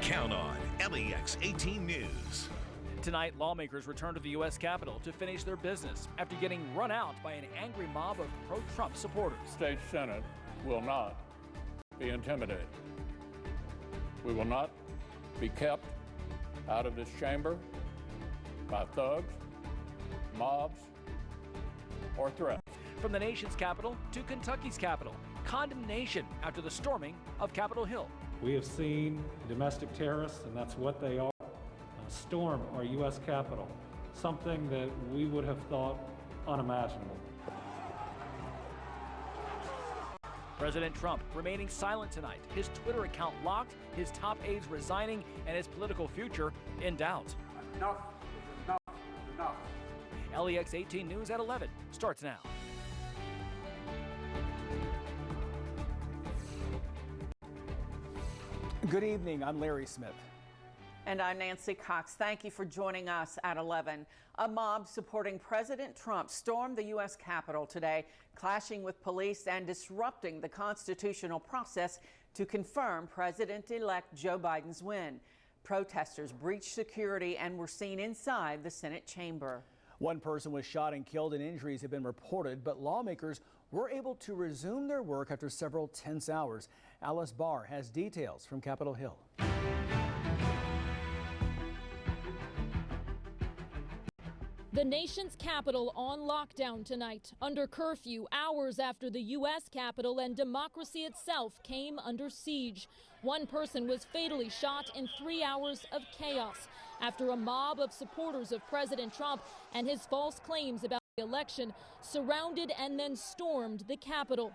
Count on LEX 18 News. Tonight, lawmakers return to the U.S. Capitol to finish their business after getting run out by an angry mob of pro-Trump supporters. The state Senate will not be intimidated. We will not be kept out of this chamber by thugs, mobs, or threats. From the nation's capital to Kentucky's capital, condemnation after the storming of Capitol Hill. We have seen domestic terrorists, and that's what they are, storm our U.S. Capitol, something that we would have thought unimaginable. President Trump remaining silent tonight, his Twitter account locked, his top aides resigning, and his political future in doubt. Enough is enough is enough. LEX 18 News at 11 starts now. Good evening, I'm Larry Smith. And I'm Nancy Cox. Thank you for joining us at 11. A mob supporting President Trump stormed the U.S. Capitol today, clashing with police and disrupting the constitutional process to confirm President-elect Joe Biden's win. Protesters breached security and were seen inside the Senate chamber. One person was shot and killed and injuries have been reported, but lawmakers were able to resume their work after several tense hours. Alice Barr has details from Capitol Hill. The nation's capital on lockdown tonight, under curfew, hours after the U.S. Capitol and democracy itself came under siege. One person was fatally shot in 3 hours of chaos after a mob of supporters of President Trump and his false claims about the election surrounded and then stormed the Capitol.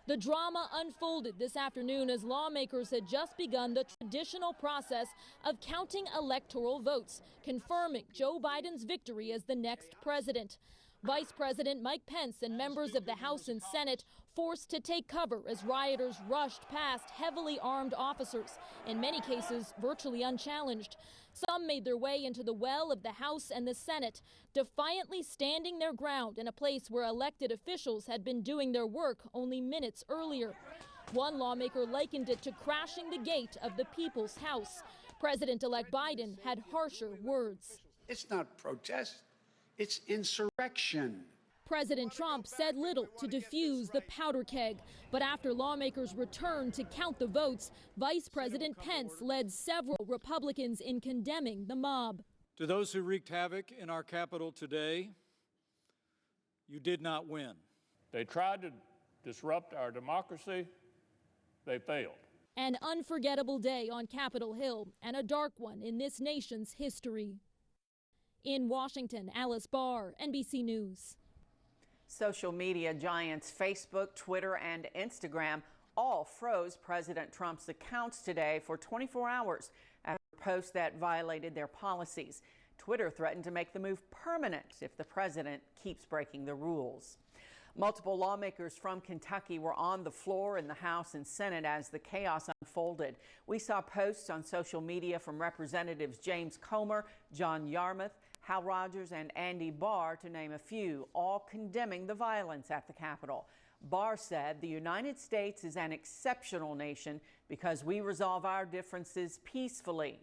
The drama unfolded this afternoon as lawmakers had just begun the traditional process of counting electoral votes, confirming Joe Biden's victory as the next president. Vice President Mike Pence and members of the House and Senate forced to take cover as rioters rushed past heavily armed officers, in many cases virtually unchallenged. Some made their way into the well of the House and the Senate, defiantly standing their ground in a place where elected officials had been doing their work only minutes earlier. One lawmaker likened it to crashing the gate of the People's House. President-elect Biden had harsher words. It's not protest, it's insurrection. President Trump said little to defuse the powder keg, but after lawmakers returned to count the votes, Vice President Pence led several Republicans in condemning the mob. To those who wreaked havoc in our Capitol today, you did not win. They tried to disrupt our democracy. They failed. An unforgettable day on Capitol Hill and a dark one in this nation's history. In Washington, Alice Barr, NBC News. Social media giants Facebook, Twitter, and Instagram all froze President Trump's accounts today for 24 hours after posts that violated their policies. Twitter threatened to make the move permanent if the president keeps breaking the rules. Multiple lawmakers from Kentucky were on the floor in the House and Senate as the chaos unfolded. We saw posts on social media from Representatives James Comer, John Yarmouth, Hal Rogers, and Andy Barr, to name a few, all condemning the violence at the Capitol. Barr said the United States is an exceptional nation because we resolve our differences peacefully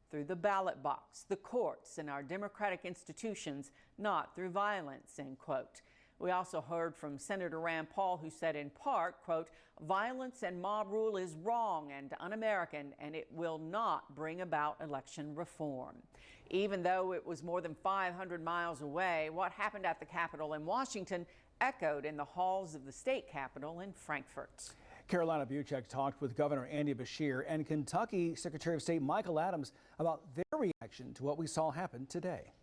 through the ballot box, the courts, and our democratic institutions, not through violence, end quote. We also heard from Senator Rand Paul, who said in part, quote, violence and mob rule is wrong and un-American, and it will not bring about election reform. Even though it was more than 500 miles away, what happened at the Capitol in Washington echoed in the halls of the state capitol in Frankfort. Carolina Buchek talked with Governor Andy Beshear and Kentucky Secretary of State Michael Adams about their reaction to what we saw happen today.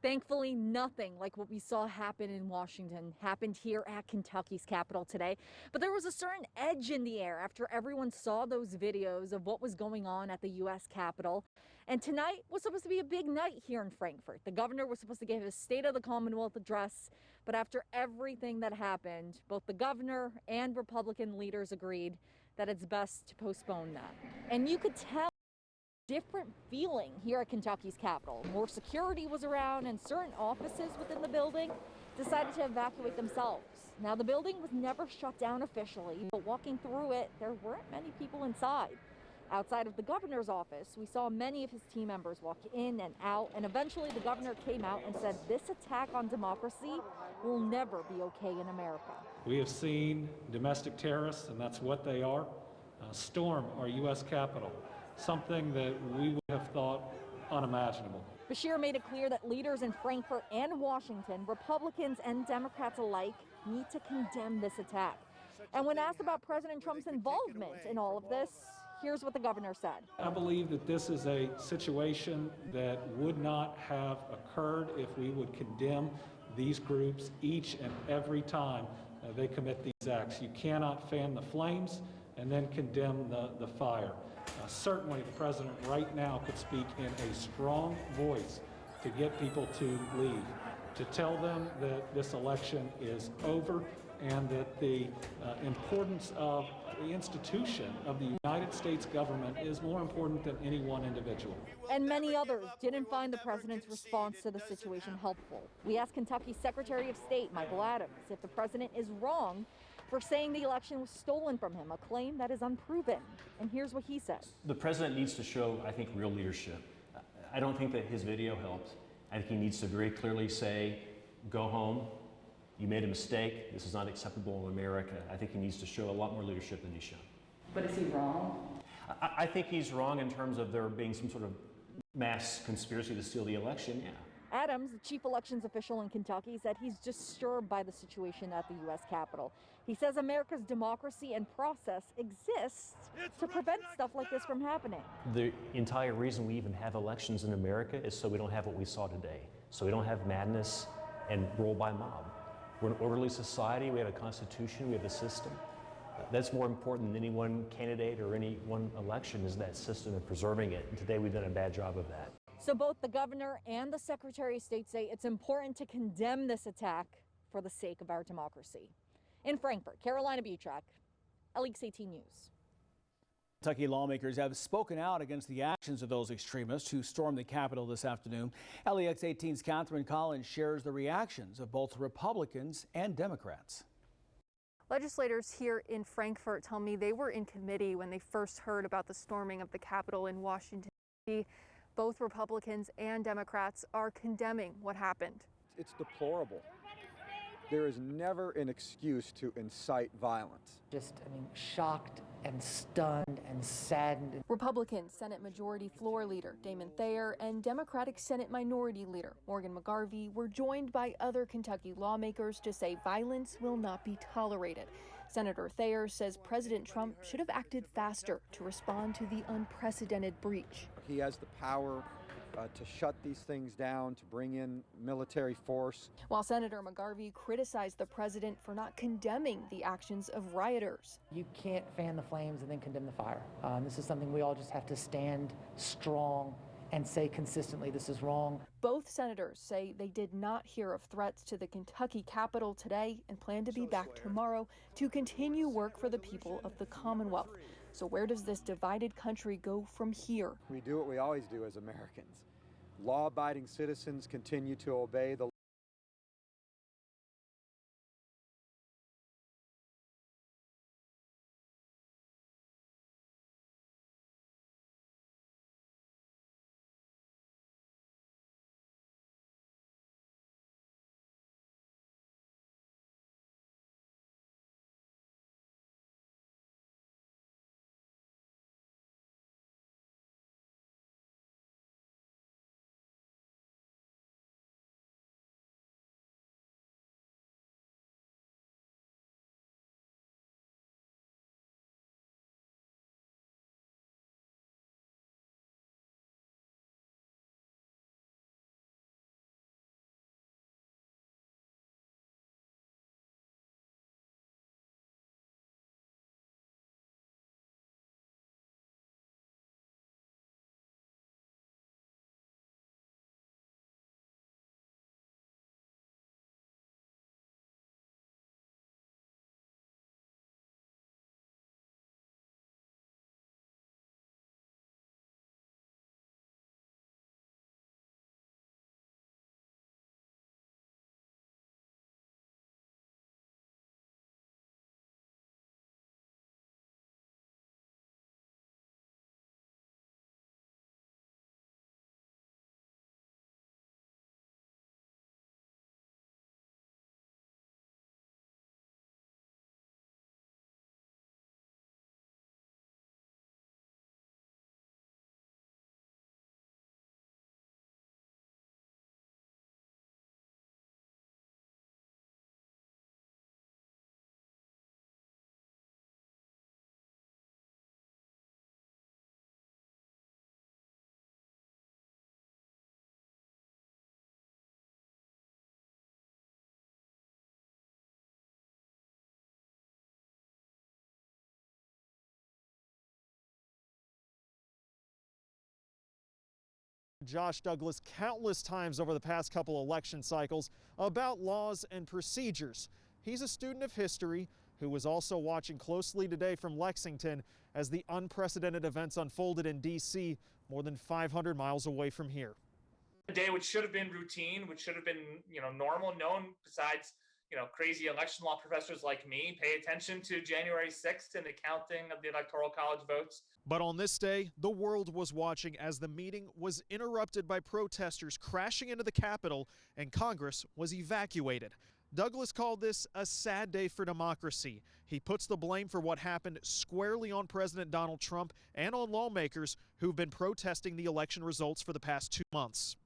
Thankfully, nothing like what we saw happen in Washington happened here at Kentucky's Capitol today. But there was a certain edge in the air after everyone saw those videos of what was going on at the U.S. Capitol. And tonight was supposed to be a big night here in Frankfort. The governor was supposed to give his State of the Commonwealth address. But after everything that happened, both the governor and Republican leaders agreed that it's best to postpone that. And you could tell different feeling here at Kentucky's Capitol. More security was around, and certain offices within the building decided to evacuate themselves. Now, the building was never shut down officially, but walking through it, there weren't many people inside. Outside of the governor's office, we saw many of his team members walk in and out, and eventually the governor came out and said this attack on democracy will never be okay in America. We have seen domestic terrorists, and that's what they are, storm our U.S. Capitol, something that we would have thought unimaginable. Bashir made it clear that leaders in Frankfurt and Washington, Republicans and Democrats alike, need to condemn this attack. And when asked about President Trump's involvement in all of this, here's what the governor said. I believe that this is a situation that would not have occurred if we would condemn these groups each and every time they commit these acts. You cannot fan the flames and then condemn the fire. Certainly the president right now could speak in a strong voice to get people to leave, to tell them that this election is over and that the importance of the institution of the United States government is more important than any one individual. And many others didn't find the president's response to the situation helpful. We asked Kentucky Secretary of State Michael Adams if the president is wrong for saying the election was stolen from him, a claim that is unproven. And here's what he said. The president needs to show, I think, real leadership. I don't think that his video helped. I think he needs to very clearly say, go home. You made a mistake. This is not acceptable in America. I think he needs to show a lot more leadership than he's shown. But is he wrong? I think he's wrong in terms of there being some sort of mass conspiracy to steal the election, yeah. Adams, the chief elections official in Kentucky, said he's disturbed by the situation at the U.S. Capitol. He says America's democracy and process exists to prevent stuff like this from happening. The entire reason we even have elections in America is so we don't have what we saw today. So we don't have madness and rule by mob. We're an orderly society, we have a constitution, we have a system. That's more important than any one candidate or any one election is that system and preserving it. And today we've done a bad job of that. So both the governor and the Secretary of State say it's important to condemn this attack for the sake of our democracy. In Frankfurt, Carolina Butrack, WLEX 18 News. Kentucky lawmakers have spoken out against the actions of those extremists who stormed the Capitol this afternoon. WLEX 18's Catherine Collins shares the reactions of both Republicans and Democrats. Legislators here in Frankfurt tell me they were in committee when they first heard about the storming of the Capitol in Washington, D.C. Both Republicans and Democrats are condemning what happened. It's deplorable. There is never an excuse to incite violence. Shocked and stunned and saddened. Republican Senate Majority Floor Leader Damon Thayer and Democratic Senate Minority Leader Morgan McGarvey were joined by other Kentucky lawmakers to say violence will not be tolerated. Senator Thayer says President Trump should have acted faster to respond to the unprecedented breach. He has the power to shut these things down, to bring in military force. While Senator McGarvey criticized the president for not condemning the actions of rioters. You can't fan the flames and then condemn the fire. This is something we all just have to stand strong and say consistently this is wrong. Both senators say they did not hear of threats to the Kentucky Capitol today and plan to be back tomorrow to continue work for the people of the Commonwealth. So where does this divided country go from here? We do what we always do as Americans. Law-abiding citizens continue to obey the Josh Douglas countless times over the past couple election cycles about laws and procedures. He's a student of history who was also watching closely today from Lexington as the unprecedented events unfolded in D.C. more than 500 miles away from here. A day which should have been routine, which should have been, normal, no one besides, crazy election law professors like me pay attention to January 6th and the counting of the Electoral College votes. But on this day, the world was watching as the meeting was interrupted by protesters crashing into the Capitol and Congress was evacuated. Douglas called this a sad day for democracy. He puts the blame for what happened squarely on President Donald Trump and on lawmakers who've been protesting the election results for the past 2 months.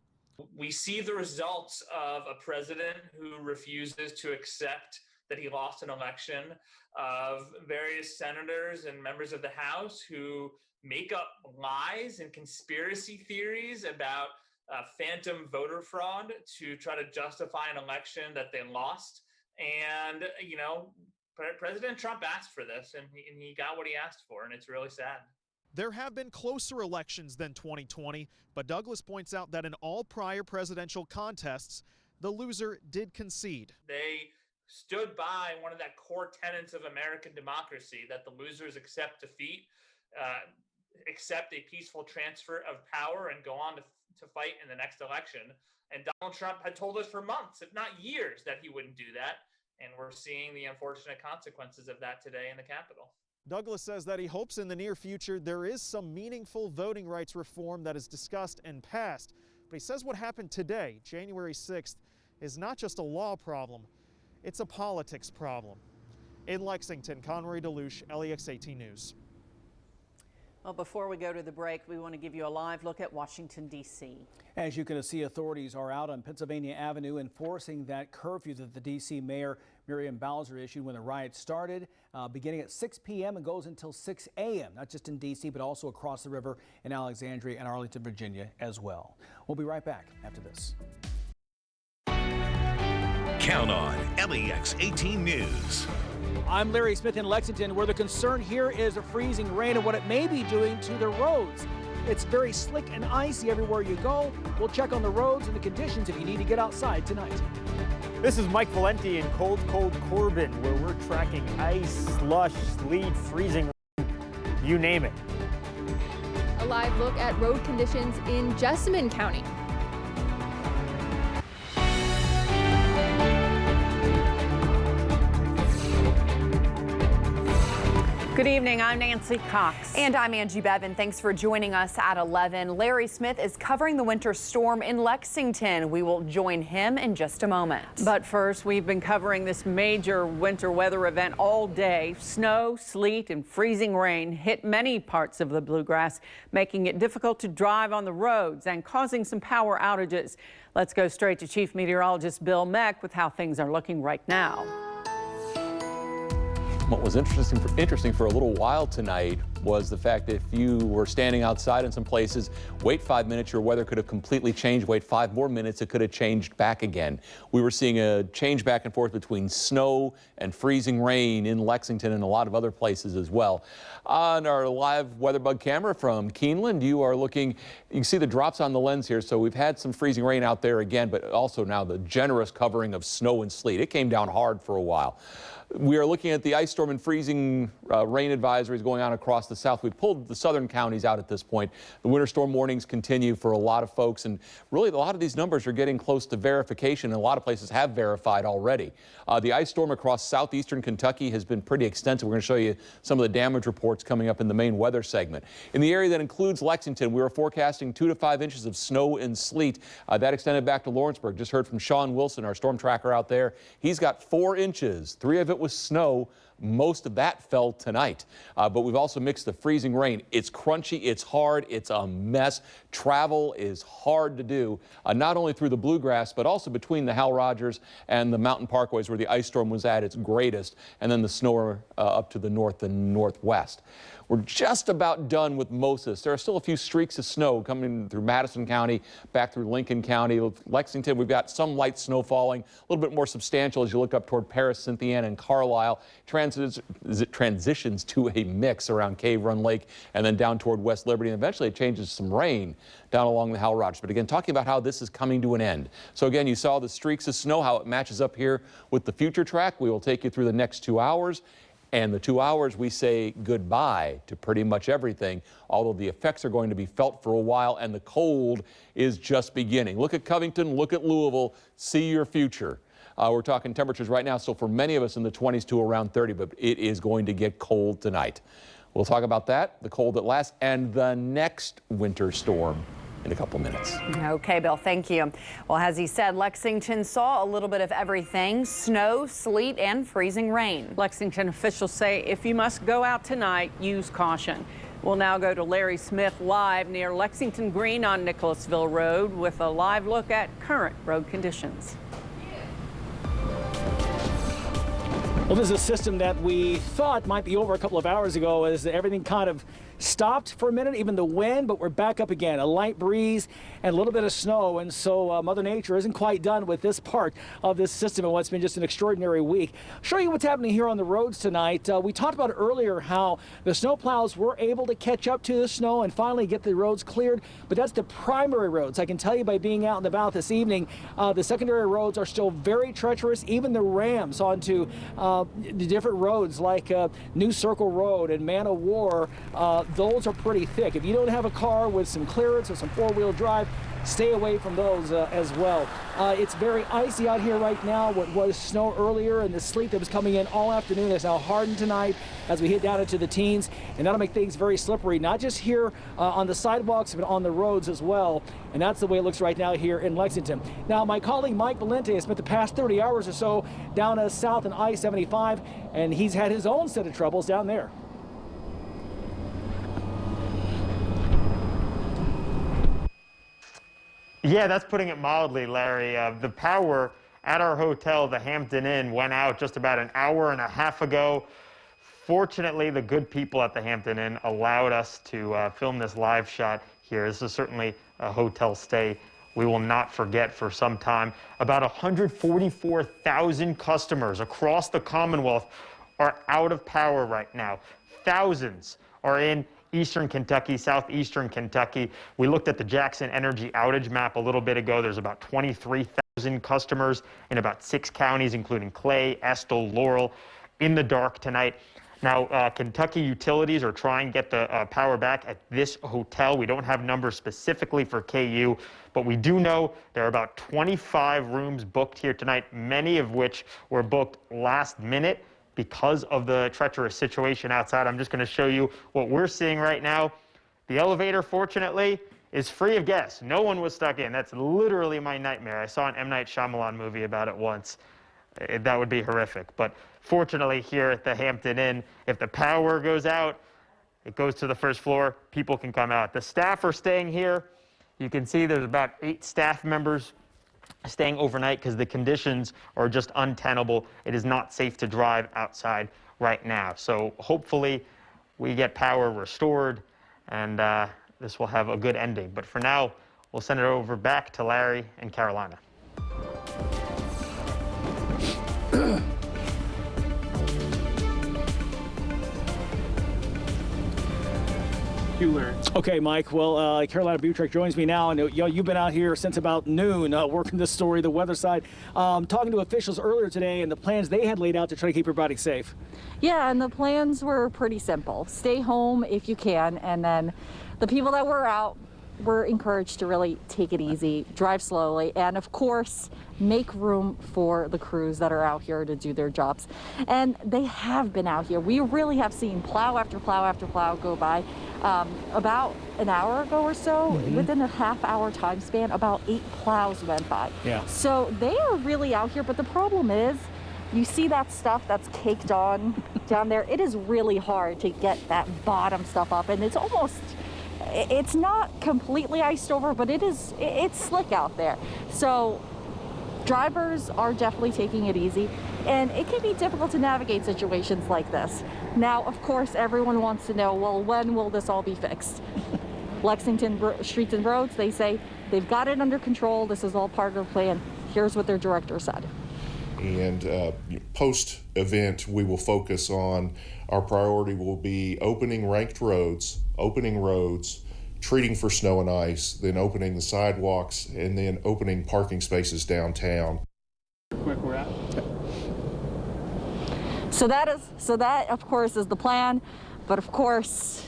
We see the results of a president who refuses to accept that he lost an election, of various senators and members of the House who make up lies and conspiracy theories about phantom voter fraud to try to justify an election that they lost. And, President Trump asked for this and he got what he asked for, and it's really sad. There have been closer elections than 2020, but Douglas points out that in all prior presidential contests, the loser did concede. They stood by one of the core tenets of American democracy, that the losers accept defeat, accept a peaceful transfer of power, and go on to fight in the next election. And Donald Trump had told us for months, if not years, that he wouldn't do that. And we're seeing the unfortunate consequences of that today in the Capitol. Douglas says that he hopes in the near future there is some meaningful voting rights reform that is discussed and passed. But he says what happened today, January 6th, is not just a law problem, it's a politics problem. In Lexington, Conroy DeLuche, LEX 18 News. Well, before we go to the break, we want to give you a live look at Washington, D.C. As you can see, authorities are out on Pennsylvania Avenue enforcing that curfew that the D.C. Mayor Miriam Bowser issued when the riot started, beginning at 6 p.m. and goes until 6 a.m., not just in D.C., but also across the river in Alexandria and Arlington, Virginia as well. We'll be right back after this. Count on LEX 18 News. I'm Larry Smith in Lexington, where the concern here is the freezing rain and what it may be doing to the roads. It's very slick and icy everywhere you go. We'll check on the roads and the conditions if you need to get outside tonight. This is Mike Valenti in cold Corbin, where we're tracking ice, slush, sleet, freezing rain, you name it. A live look at road conditions in Jessamine County. Good evening, I'm Nancy Cox. And I'm Angie Bevan. Thanks for joining us at 11. Larry Smith is covering the winter storm in Lexington. We will join him in just a moment. But first, we've been covering this major winter weather event all day. Snow, sleet, and freezing rain hit many parts of the Bluegrass, making it difficult to drive on the roads and causing some power outages. Let's go straight to Chief Meteorologist Bill Meck with how things are looking right now. What was interesting for a little while tonight was the fact that if you were standing outside in some places, wait 5 minutes, your weather could have completely changed. Wait 5 more minutes, it could have changed back again. We were seeing a change back and forth between snow and freezing rain in Lexington and a lot of other places as well. On our live WeatherBug camera from Keeneland, you can see the drops on the lens here. So we've had some freezing rain out there again, but also now the generous covering of snow and sleet. It came down hard for a while. We are looking at the ice storm and freezing rain advisories going on across the south. We've pulled the southern counties out at this point. The winter storm warnings continue for a lot of folks, and really a lot of these numbers are getting close to verification, and a lot of places have verified already. The ice storm across southeastern Kentucky has been pretty extensive. We're going to show you some of the damage reports coming up in the main weather segment. In the area that includes Lexington, we are forecasting 2 to 5 inches of snow and sleet. That extended back to Lawrenceburg. Just heard from Sean Wilson, our storm tracker out there. He's got 4 inches, 3 of it was snow. Most of that fell tonight, but we've also mixed the freezing rain. It's crunchy, it's hard, it's a mess. Travel is hard to do, not only through the Bluegrass, but also between the Hal Rogers and the mountain parkways where the ice storm was at its greatest, and then the snow up to the north and northwest. we're just about done with most of this. There are still a few streaks of snow coming through Madison County, back through Lincoln County. Lexington, we've got some light snow falling, a little bit more substantial as you look up toward Paris, Cynthiana, and Carlisle. Transitions to a mix around Cave Run Lake and then down toward West Liberty, and eventually it changes some rain down along the Hal Rogers. But again, talking about how this is coming to an end. So again, you saw the streaks of snow, how it matches up here with the future track. We will take you through the next 2 hours. And the 2 hours, we say goodbye to pretty much everything, although the effects are going to be felt for a while and the cold is just beginning. Look at Covington, look at Louisville, see your future. We're talking temperatures right now, so for many of us in the 20s to around 30, but it is going to get cold tonight. We'll talk about that, the cold that lasts, and the next winter storm in a couple minutes. Okay, Bill, thank you. Well, as he said, Lexington saw a little bit of everything: snow, sleet, and freezing rain. Lexington officials say if you must go out tonight, use caution. We'll now go to Larry Smith live near Lexington Green on Nicholasville Road with a live look at current road conditions. Well, this is a system that we thought might be over a couple of hours ago as everything kind of stopped for a minute, even the wind, but we're back up again. A light breeze and a little bit of snow, and so Mother Nature isn't quite done with this part of this system and what's been just an extraordinary week. I'll show you what's happening here on the roads tonight. We talked about earlier how the snowplows were able to catch up to the snow and finally get the roads cleared, but that's the primary roads. I can tell you by being out and about this evening, the secondary roads are still very treacherous. Even the ramps onto the different roads like New Circle Road and Man of War, those are pretty thick. If you don't have a car with some clearance or some four-wheel drive, stay away from those as well. It's very icy out here right now. What was snow earlier and the sleet that was coming in all afternoon is now hardened tonight as we hit down into the teens, and that'll make things very slippery, not just here on the sidewalks, but on the roads as well. And that's the way it looks right now here in Lexington. Now, my colleague Mike Valente has spent the past 30 hours or so down south on I-75, and he's had his own set of troubles down there. Yeah, that's putting it mildly, Larry. The power at our hotel, the Hampton Inn, went out just about an hour and a half ago. Fortunately, the good people at the Hampton Inn allowed us to film this live shot here. This is certainly a hotel stay we will not forget for some time. About 144,000 customers across the Commonwealth are out of power right now. Thousands are in Eastern Kentucky, southeastern Kentucky. We looked at the Jackson Energy outage map a little bit ago. There's about 23,000 customers in about 6 counties, including Clay, Estill, Laurel, in the dark tonight. Now, Kentucky utilities are trying to get the power back at this hotel. We don't have numbers specifically for KU, but we do know there are about 25 rooms booked here tonight, many of which were booked last minute because of the treacherous situation outside. I'm just going to show you what we're seeing right now. The elevator, fortunately, is free of guests. No one was stuck in. That's literally my nightmare. I saw an M. Night Shyamalan movie about it once. That would be horrific. But fortunately, here at the Hampton Inn, if the power goes out, it goes to the first floor. People can come out. The staff are staying here. You can see there's about 8 staff members staying overnight because the conditions are just untenable. It is not safe to drive outside right now. So hopefully we get power restored and this will have a good ending. But for now, we'll send it over back to Larry and Carolina. Okay, Mike. Well, Carolina Butrek joins me now, and you've been out here since about noon working this story, the weather side. Talking to officials earlier today and the plans they had laid out to try to keep everybody safe. Yeah, and the plans were pretty simple. Stay home if you can, and then the people that were out were encouraged to really take it easy, drive slowly, and of course, make room for the crews that are out here to do their jobs. And they have been out here. We really have seen plow after plow after plow go by. About an hour ago or so, within a half-hour time span, about 8 plows went by. Yeah. So they are really out here, but the problem is, you see that stuff that's caked on down there, it is really hard to get that bottom stuff up, and it's almost, it's not completely iced over, but it's slick out there. So drivers are definitely taking it easy. And it can be difficult to navigate situations like this. Now, of course, everyone wants to know, well, when will this all be fixed? Lexington Streets and Roads, they say they've got it under control. This is all part of the plan. Here's what their director said. And post-event, we will focus on, our priority will be opening ranked roads, treating for snow and ice, then opening the sidewalks, and then opening parking spaces downtown. Quick, we're out. So that of course is the plan, but of course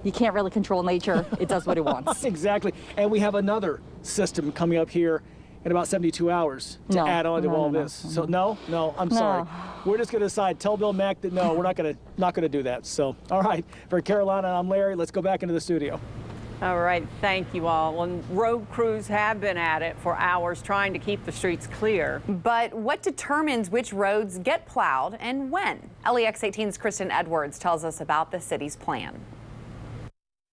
you can't really control nature. It does what it wants. Exactly. And we have another system coming up here in about 72 hours to add on to all this. So no, I'm sorry. We're just going to decide. Tell Bill Mack that no, we're not going to do that. So, all right. For Carolina, I'm Larry. Let's go back into the studio. All right, thank you all. And road crews have been at it for hours trying to keep the streets clear. But what determines which roads get plowed and when? LEX 18's Kristen Edwards tells us about the city's plan.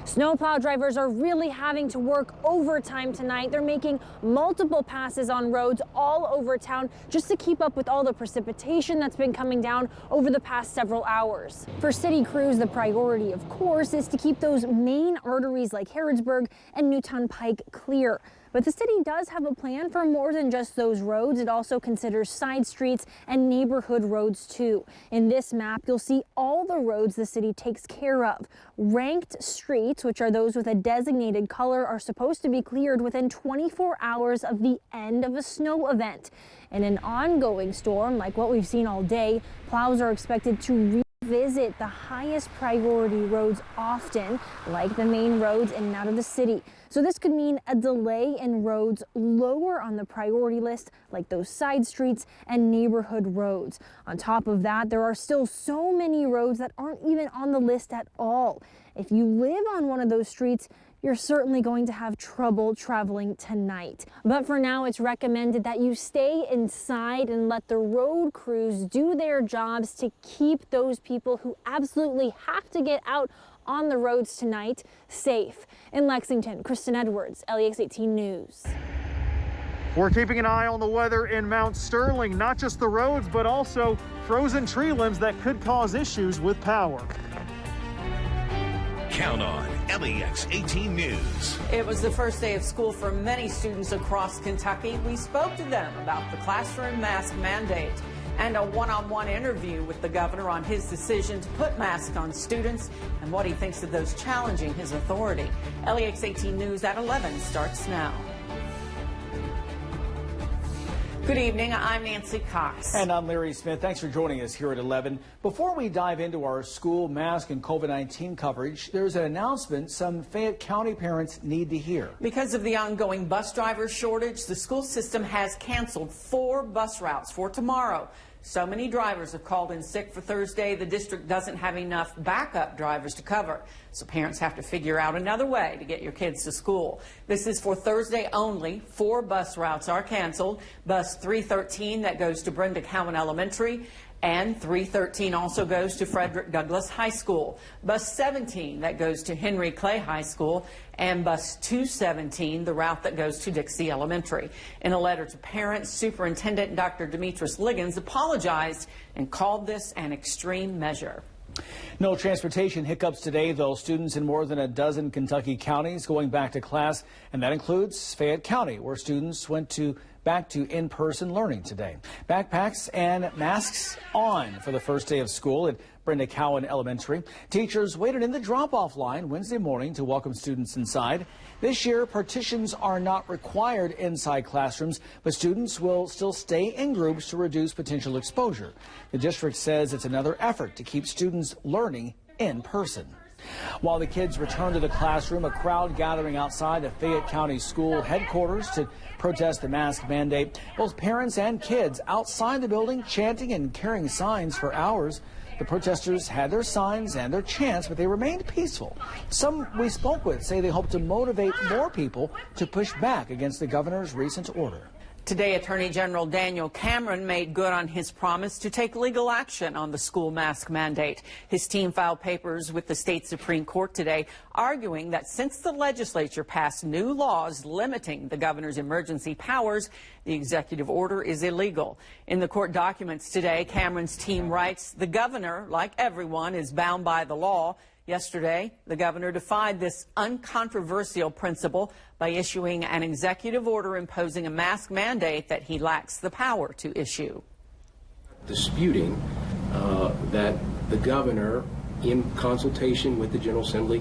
Snowplow drivers are really having to work overtime tonight. They're making multiple passes on roads all over town just to keep up with all the precipitation that's been coming down over the past several hours. For city crews, the priority, of course, is to keep those main arteries like Harrodsburg and Newtown Pike clear. But the city does have a plan for more than just those roads. It also considers side streets and neighborhood roads too. In this map, you'll see all the roads the city takes care of. Ranked streets, which are those with a designated color, are supposed to be cleared within 24 hours of the end of a snow event. In an ongoing storm like what we've seen all day, plows are expected to revisit the highest priority roads often, like the main roads in and out of the city. So this could mean a delay in roads lower on the priority list, like those side streets and neighborhood roads. On top of that, there are still so many roads that aren't even on the list at all. If you live on one of those streets, you're certainly going to have trouble traveling tonight. But for now, it's recommended that you stay inside and let the road crews do their jobs to keep those people who absolutely have to get out on the roads tonight safe. In Lexington, Kristen Edwards, LEX 18 News. We're keeping an eye on the weather in Mount Sterling, not just the roads, but also frozen tree limbs that could cause issues with power. Count on LEX 18 News. It was the first day of school for many students across Kentucky. We spoke to them about the classroom mask mandate and a one-on-one interview with the governor on his decision to put masks on students and what he thinks of those challenging his authority. LEX 18 News at 11 starts now. Good evening, I'm Nancy Cox. And I'm Larry Smith. Thanks for joining us here at 11. Before we dive into our school mask and COVID-19 coverage, there's an announcement some Fayette County parents need to hear. Because of the ongoing bus driver shortage, the school system has canceled 4 bus routes for tomorrow. So many drivers have called in sick for Thursday, the district doesn't have enough backup drivers to cover. So parents have to figure out another way to get your kids to school. This is for Thursday only. 4 bus routes are canceled. Bus 313 that goes to Brenda Cowan Elementary, and 313 also goes to Frederick Douglass High School. Bus 17 that goes to Henry Clay High School, and bus 217, the route that goes to Dixie Elementary. In a letter to parents, Superintendent Dr. Demetrius Liggins apologized and called this an extreme measure. No transportation hiccups today, though. Students in more than a dozen Kentucky counties going back to class, and that includes Fayette County, where students went back to in-person learning today. Backpacks and masks on for the first day of school at Brenda Cowan Elementary. Teachers waited in the drop-off line Wednesday morning to welcome students inside. This year, partitions are not required inside classrooms, but students will still stay in groups to reduce potential exposure. The district says it's another effort to keep students learning in person. While the kids return to the classroom, a crowd gathering outside the Fayette County School headquarters to protest the mask mandate. Both parents and kids outside the building chanting and carrying signs for hours. The protesters had their signs and their chants, but they remained peaceful. Some we spoke with say they hope to motivate more people to push back against the governor's recent order. Today, Attorney General Daniel Cameron made good on his promise to take legal action on the school mask mandate. His team filed papers with the state Supreme Court today, arguing that since the legislature passed new laws limiting the governor's emergency powers, the executive order is illegal. In the court documents today, Cameron's team writes, the governor, like everyone, is bound by the law. Yesterday, the governor defied this uncontroversial principle by issuing an executive order imposing a mask mandate that he lacks the power to issue. Disputing that the governor, in consultation with the General Assembly,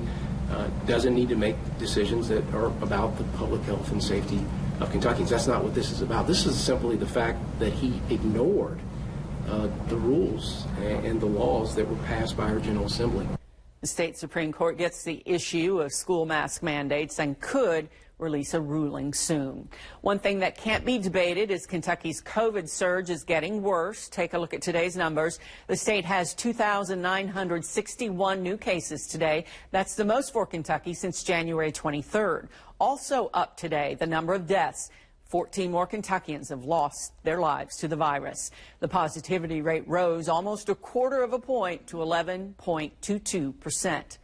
doesn't need to make decisions that are about the public health and safety of Kentuckians. That's not what this is about. This is simply the fact that he ignored the rules and the laws that were passed by our General Assembly. The state Supreme Court gets the issue of school mask mandates and could release a ruling soon. One thing that can't be debated is Kentucky's COVID surge is getting worse. Take a look at today's numbers. The state has 2,961 new cases today. That's the most for Kentucky since January 23rd. Also up today, the number of deaths. 14 more Kentuckians have lost their lives to the virus. The positivity rate rose almost a quarter of a point to 11.22%.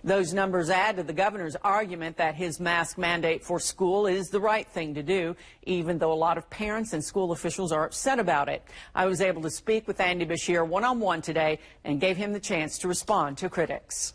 Those numbers add to the governor's argument that his mask mandate for school is the right thing to do, even though a lot of parents and school officials are upset about it. I was able to speak with Andy Beshear one-on-one today and gave him the chance to respond to critics.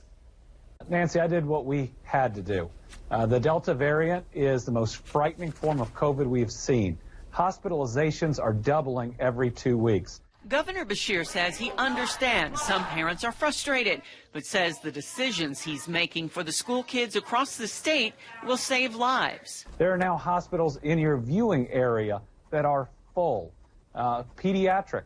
Nancy, I did what we had to do. The Delta variant is the most frightening form of COVID we've seen. Hospitalizations are doubling every 2 weeks. Governor Beshear says he understands some parents are frustrated, but says the decisions he's making for the school kids across the state will save lives. There are now hospitals in your viewing area that are full. Pediatric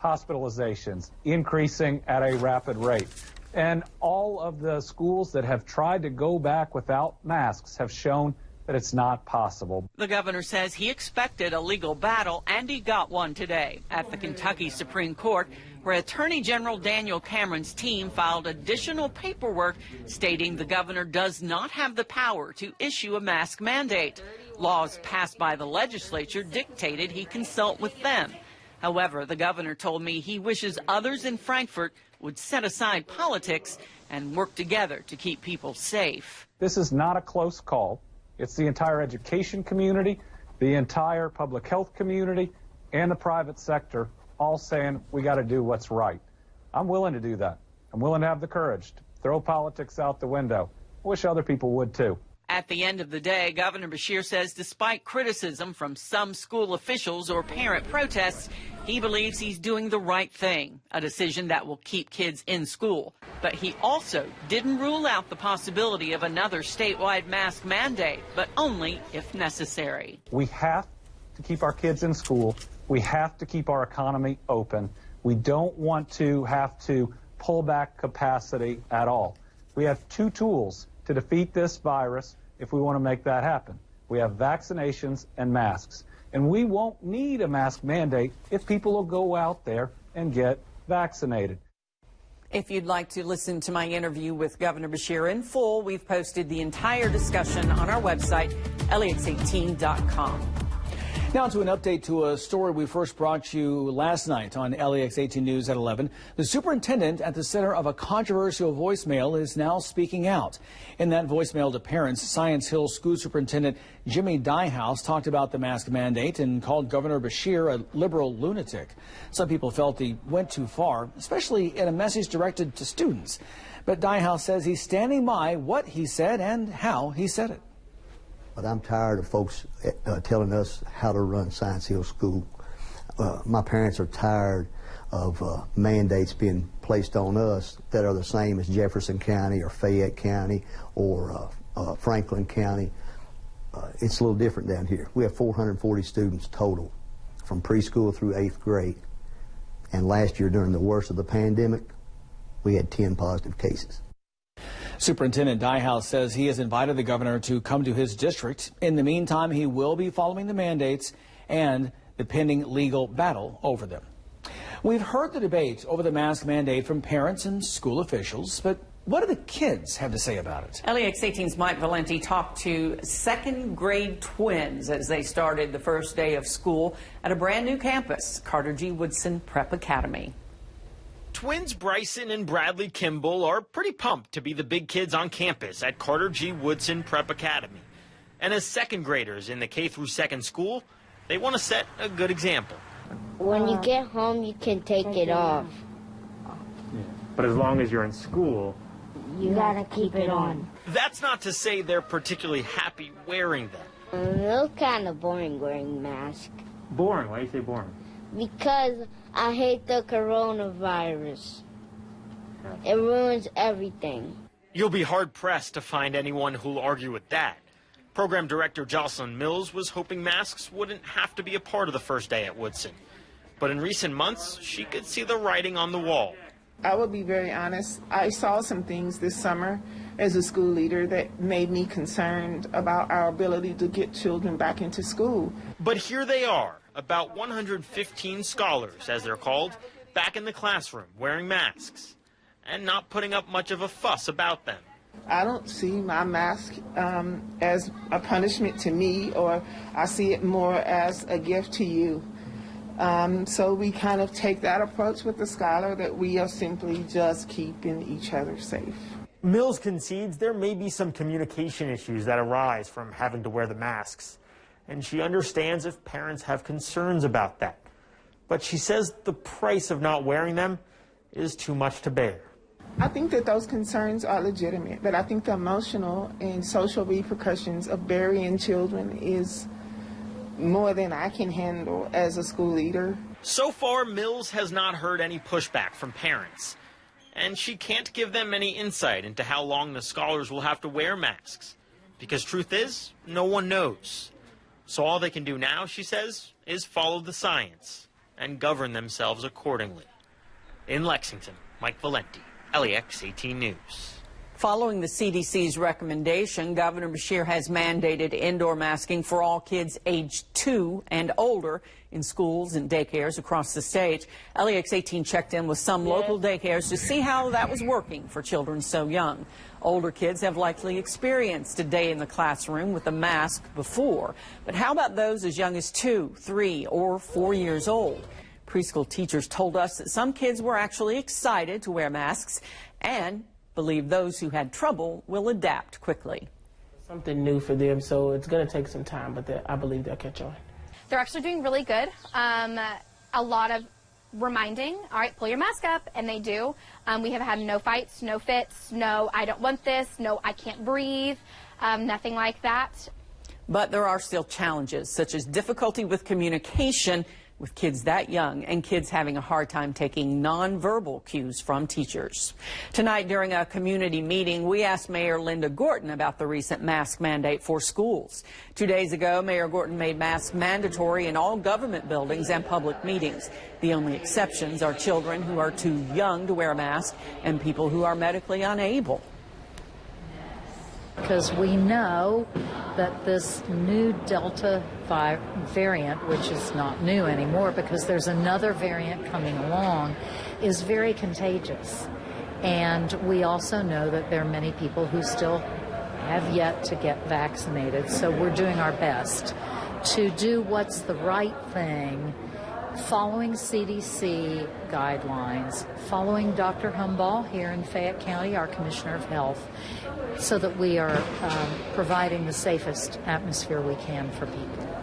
hospitalizations increasing at a rapid rate. And all of the schools that have tried to go back without masks have shown that it's not possible. The governor says he expected a legal battle, and he got one today at the Kentucky Supreme Court, where Attorney General Daniel Cameron's team filed additional paperwork stating the governor does not have the power to issue a mask mandate. Laws passed by the legislature dictated he consult with them. However, the governor told me he wishes others in Frankfort would set aside politics and work together to keep people safe. This is not a close call. It's the entire education community, the entire public health community, and the private sector all saying we got to do what's right. I'm willing to do that. I'm willing to have the courage to throw politics out the window. I wish other people would too. At the end of the day, Governor Beshear says despite criticism from some school officials or parent protests, he believes he's doing the right thing, a decision that will keep kids in school. But he also didn't rule out the possibility of another statewide mask mandate, but only if necessary. We have to keep our kids in school. We have to keep our economy open. We don't want to have to pull back capacity at all. We have two tools to defeat this virus if we want to make that happen. We have vaccinations and masks. And we won't need a mask mandate if people will go out there and get vaccinated. If you'd like to listen to my interview with Governor Beshear in full, we've posted the entire discussion on our website, LEX18.com. Now to an update to a story we first brought you last night on LEX 18 News at 11. The superintendent at the center of a controversial voicemail is now speaking out. In that voicemail to parents, Science Hill School Superintendent Jimmy Diehouse talked about the mask mandate and called Governor Beshear a liberal lunatic. Some people felt he went too far, especially in a message directed to students. But Diehouse says he's standing by what he said and how he said it. But I'm tired of folks telling us how to run Science Hill School. My parents are tired of mandates being placed on us that are the same as Jefferson County or Fayette County or Franklin County. It's a little different down here. We have 440 students total from preschool through 8th grade. And last year, during the worst of the pandemic, we had 10 positive cases. Superintendent Diehouse says he has invited the governor to come to his district. In the meantime, he will be following the mandates and the pending legal battle over them. We've heard the debate over the mask mandate from parents and school officials, but what do the kids have to say about it? LEX 18's Mike Valenti talked to second grade twins as they started the first day of school at a brand new campus, Carter G. Woodson Prep Academy. Twins Bryson and Bradley Kimball are pretty pumped to be the big kids on campus at Carter G. Woodson Prep Academy. And as second graders in the K through second school, they want to set a good example. When you get home, you can take it off. But as long as you're in school, you gotta keep it on. That's not to say they're particularly happy wearing them. It's kind of boring wearing masks. boring. Why do you say boring? Because I hate the coronavirus. It ruins everything. You'll be hard-pressed to find anyone who'll argue with that. Program Director Jocelyn Mills was hoping masks wouldn't have to be a part of the first day at Woodson. But in recent months, she could see the writing on the wall. I will be very honest. I saw some things this summer as a school leader that made me concerned about our ability to get children back into school. But here they are, about 115 scholars, as they're called, back in the classroom wearing masks and not putting up much of a fuss about them. I don't see my mask as a punishment to me, or I see it more as a gift to you. So we kind of take that approach with the scholar, that we are simply just keeping each other safe. Mills concedes there may be some communication issues that arise from having to wear the masks, and she understands if parents have concerns about that. But she says the price of not wearing them is too much to bear. I think that those concerns are legitimate, but I think the emotional and social repercussions of burying children is more than I can handle as a school leader. So far, Mills has not heard any pushback from parents, and she can't give them any insight into how long the scholars will have to wear masks, because truth is, no one knows. So all they can do now, she says, is follow the science and govern themselves accordingly. In Lexington, Mike Valenti, LEX 18 News. Following the CDC's recommendation, Governor Beshear has mandated indoor masking for all kids aged 2 and older in schools and daycares across the state. LEX 18 checked in with some local daycares to see how that was working for children so young. Older kids have likely experienced a day in the classroom with a mask before. But how about those as young as 2, 3, or 4 years old? Preschool teachers told us that some kids were actually excited to wear masks and believe those who had trouble will adapt quickly. Something new for them, so it's going to take some time, but I believe they'll catch on. They're actually doing really good. A lot of reminding, all right, pull your mask up, and they do. We have had no fights, no fits, no, I don't want this, no, I can't breathe, nothing like that. But there are still challenges, such as difficulty with communication with kids that young and kids having a hard time taking nonverbal cues from teachers. Tonight, during a community meeting, we asked Mayor Linda Gorton about the recent mask mandate for schools. 2 days ago, Mayor Gorton made masks mandatory in all government buildings and public meetings. The only exceptions are children who are too young to wear a mask and people who are medically unable. Because we know that this new Delta variant, which is not new anymore because there's another variant coming along, is very contagious. And we also know that there are many people who still have yet to get vaccinated. So we're doing our best to do what's the right thing, following CDC guidelines, following Dr. Humbaugh here in Fayette County, our Commissioner of Health, so that we are providing the safest atmosphere we can for people.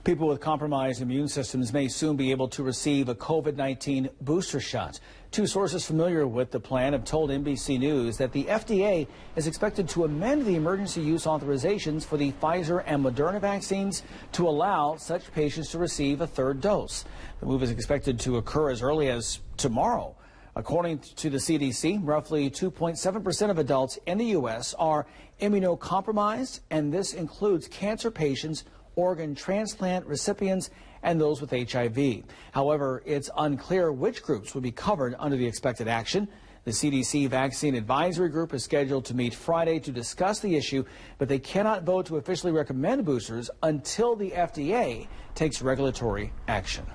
People with compromised immune systems may soon be able to receive a COVID-19 booster shot. Two sources familiar with the plan have told NBC News that the FDA is expected to amend the emergency use authorizations for the Pfizer and Moderna vaccines to allow such patients to receive a third dose. The move is expected to occur as early as tomorrow. According to the CDC, roughly 2.7% of adults in the U.S. are immunocompromised, and this includes cancer patients, organ transplant recipients, and those with HIV. However, it's unclear which groups would be covered under the expected action. The CDC Vaccine Advisory Group is scheduled to meet Friday to discuss the issue, but they cannot vote to officially recommend boosters until the FDA takes regulatory action.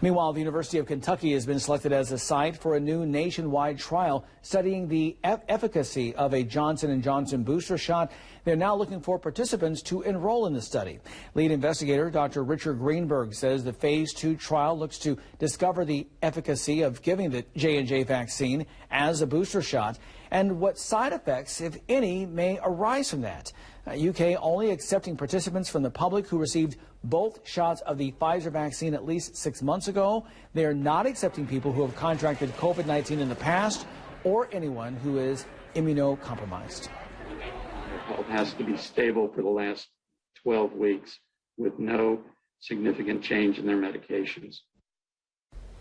Meanwhile, the University of Kentucky has been selected as a site for a new nationwide trial studying the efficacy of a Johnson & Johnson booster shot. They're now looking for participants to enroll in the study. Lead investigator Dr. Richard Greenberg says the phase 2 trial looks to discover the efficacy of giving the J&J vaccine as a booster shot and what side effects, if any, may arise from that. UK only accepting participants from the public who received both shots of the Pfizer vaccine at least 6 months ago. They are not accepting people who have contracted COVID-19 in the past or anyone who is immunocompromised. Their health has to be stable for the last 12 weeks with no significant change in their medications.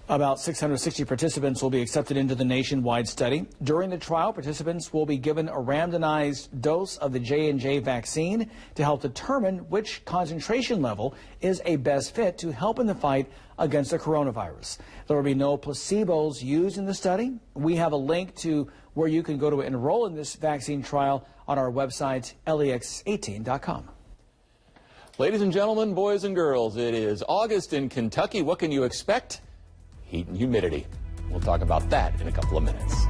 About 660 participants will be accepted into the nationwide study. During the trial, participants will be given a randomized dose of the J&J vaccine to help determine which concentration level is a best fit to help in the fight against the coronavirus. There will be no placebos used in the study. We have a link to where you can go to enroll in this vaccine trial on our website, LEX18.com. Ladies and gentlemen, boys and girls, it is August in Kentucky. What can you expect? Heat and humidity. We'll talk about that in a couple of minutes.